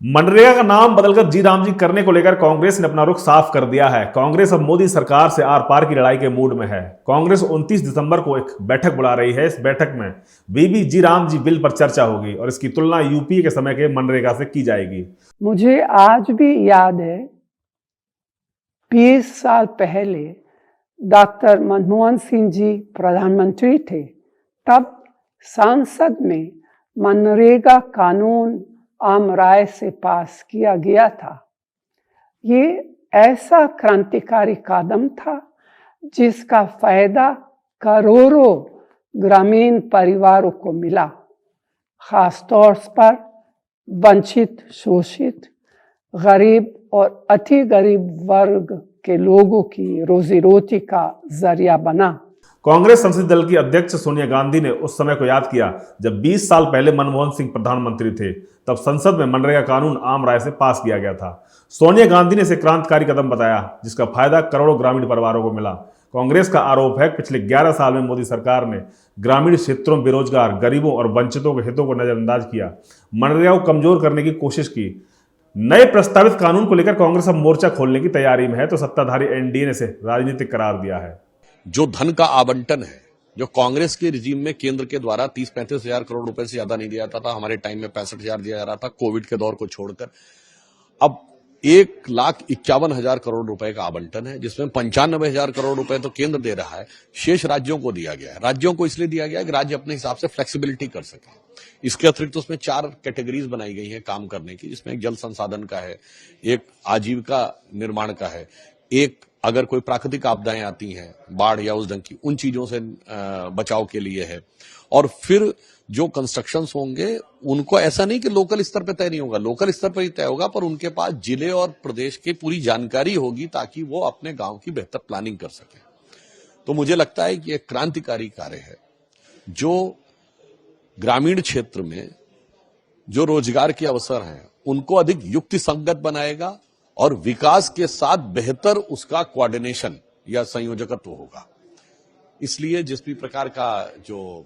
मनरेगा का नाम बदलकर जी राम जी करने को लेकर कांग्रेस ने अपना रुख साफ कर दिया है। कांग्रेस अब मोदी सरकार से आर पार की लड़ाई के मूड में है। कांग्रेस 29 दिसंबर को एक बैठक बुला रही है। इस बैठक में बीबी जी राम जी बिल पर चर्चा होगी और इसकी तुलना यूपी के समय के मनरेगा से की जाएगी। मुझे आज भी याद है 20 साल पहले डॉक्टर मनमोहन सिंह जी प्रधानमंत्री थे, तब संसद में मनरेगा कानून आम राय से पास किया गया था। ये ऐसा क्रांतिकारी कदम था जिसका फायदा करोड़ों ग्रामीण परिवारों को मिला, खासतौर पर वंचित, शोषित, गरीब और अति गरीब वर्ग के लोगों की रोजी रोटी का जरिया बना। कांग्रेस संसदीय दल की अध्यक्ष सोनिया गांधी ने उस समय को याद किया जब 20 साल पहले मनमोहन सिंह प्रधानमंत्री थे। तब संसद में मनरेगा कानून आम राय से पास किया गया था। सोनिया गांधी ने इसे क्रांतिकारी कदम बताया जिसका फायदा करोड़ों ग्रामीण परिवारों को मिला। कांग्रेस का आरोप है कि पिछले 11 साल में मोदी सरकार ने ग्रामीण क्षेत्रों में बेरोजगार, गरीबों और वंचितों के हितों को नजरअंदाज किया, मनरेगा को कमजोर करने की कोशिश की। नए प्रस्तावित कानून को लेकर कांग्रेस अब मोर्चा खोलने की तैयारी में है, तो सत्ताधारी एनडीए ने इसे राजनीतिक करार दिया है। जो धन का आवंटन है, जो कांग्रेस के रिजीम में केंद्र के द्वारा 30-35 हजार करोड़ रुपए से ज्यादा नहीं दिया जाता था, हमारे टाइम में 65,000 दिया जा रहा था कोविड के दौर को छोड़कर। अब 1,51,000 करोड़ रुपए का आवंटन है, जिसमें 95,000 करोड़ रुपए तो केंद्र दे रहा है, शेष राज्यों को दिया गया है। राज्यों को इसलिए दिया गया है कि राज्य अपने हिसाब से फ्लेक्सिबिलिटी कर सके। इसके अतिरिक्त उसमें 4 कैटेगरीज बनाई गई हैं काम करने की, जिसमें एक जल संसाधन का है, एक आजीविका निर्माण का है, एक अगर कोई प्राकृतिक आपदाएं आती हैं, बाढ़ या उस ढंग की, उन चीजों से बचाव के लिए है। और फिर जो कंस्ट्रक्शंस होंगे उनको ऐसा नहीं कि लोकल स्तर पर तय नहीं होगा, लोकल स्तर पर ही तय होगा, पर उनके पास जिले और प्रदेश की पूरी जानकारी होगी ताकि वो अपने गांव की बेहतर प्लानिंग कर सके। तो मुझे लगता है कि एक क्रांतिकारी कार्य है जो ग्रामीण क्षेत्र में जो रोजगार के अवसर हैं उनको अधिक युक्ति संगत बनाएगा और विकास के साथ बेहतर उसका कोऑर्डिनेशन या संयोजकत्व होगा। इसलिए जिस भी प्रकार का जो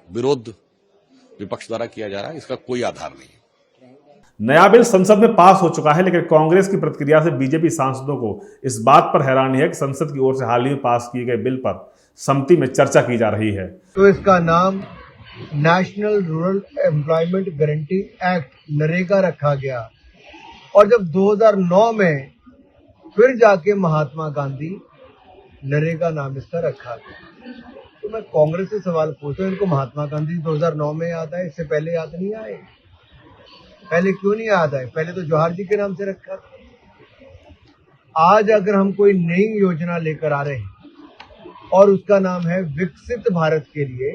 विरोध विपक्ष द्वारा किया जा रहा है, इसका कोई आधार नहीं है। नया बिल संसद में पास हो चुका है, लेकिन कांग्रेस की प्रतिक्रिया से बीजेपी सांसदों को इस बात पर हैरानी है कि संसद की ओर से हाल ही में पास किए गए बिल पर समिति में चर्चा की जा रही है। तो इसका नाम national rural employment guarantee act NREGA रखा गया, और जब 2009 में फिर जाके महात्मा गांधी नरेगा नाम इसका रखा गया। तो मैं कांग्रेस से सवाल पूछता हूं, इनको महात्मा गांधी 2009 में याद आए, इससे पहले याद नहीं आए? पहले क्यों नहीं याद आए? पहले तो जवाहर जी के नाम से रखा था। आज अगर हम कोई नई योजना लेकर आ रहे हैं और उसका नाम है विकसित भारत के लिए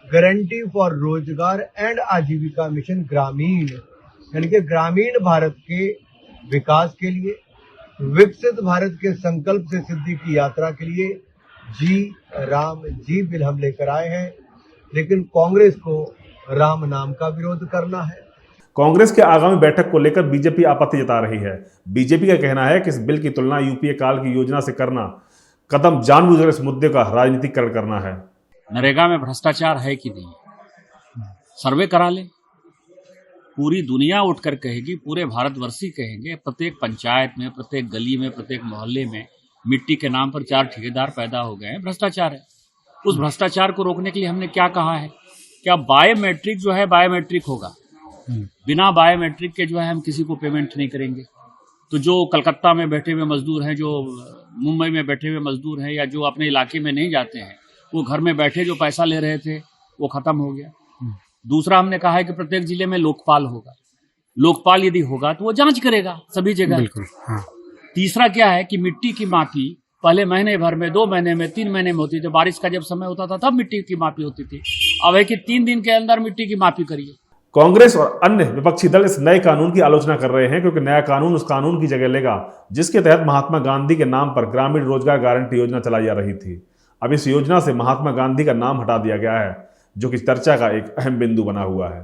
गारंटी फॉर रोजगार एंड आजीविका मिशन ग्रामीण, यानी कि ग्रामीण भारत के विकास के लिए, विकसित भारत के संकल्प से सिद्धि की यात्रा के लिए जी राम जी बिल हम लेकर आए हैं। लेकिन कांग्रेस को राम नाम का विरोध करना है। कांग्रेस के आगामी बैठक को लेकर बीजेपी आपत्ति जता रही है। बीजेपी का कहना है कि इस बिल की तुलना यूपीए काल की योजना से करना कदम जानबूझकर इस मुद्दे का राजनीतिकरण करना है। नरेगा में भ्रष्टाचार है कि नहीं, सर्वे करा ले, पूरी दुनिया उठकर कहेगी, पूरे भारतवर्षी कहेंगे, प्रत्येक पंचायत में, प्रत्येक गली में, प्रत्येक मोहल्ले में मिट्टी के नाम पर 4 ठेकेदार पैदा हो गए हैं, भ्रष्टाचार है। उस भ्रष्टाचार को रोकने के लिए हमने क्या कहा है, क्या बायोमेट्रिक जो है बायोमेट्रिक होगा, बिना बायोमेट्रिक के जो है हम किसी को पेमेंट नहीं करेंगे। तो जो कलकत्ता में बैठे हुए मजदूर हैं, जो मुंबई में बैठे हुए मजदूर हैं, या जो अपने इलाके में नहीं जाते हैं, वो घर में बैठे जो पैसा ले रहे थे वो खत्म हो गया। दूसरा हमने कहा है कि प्रत्येक जिले में लोकपाल होगा। लोकपाल यदि होगा तो वो जांच करेगा सभी जगह। हाँ। तीसरा क्या है कि मिट्टी की मापी पहले महीने भर में, 2 महीने में, 3 महीने में होती थी। बारिश का जब समय होता था तब मिट्टी की मापी होती थी। अब है कि 3 दिन के अंदर मिट्टी की मापी करिए। कांग्रेस और अन्य विपक्षी दल इस नए कानून की आलोचना कर रहे हैं क्योंकि नया कानून उस कानून की जगह लेगा जिसके तहत महात्मा गांधी के नाम पर ग्रामीण रोजगार गारंटी योजना चलाई जा रही थी। अब इस योजना से महात्मा गांधी का नाम हटा दिया गया है, जो कि चर्चा का एक अहम बिंदु बना हुआ है।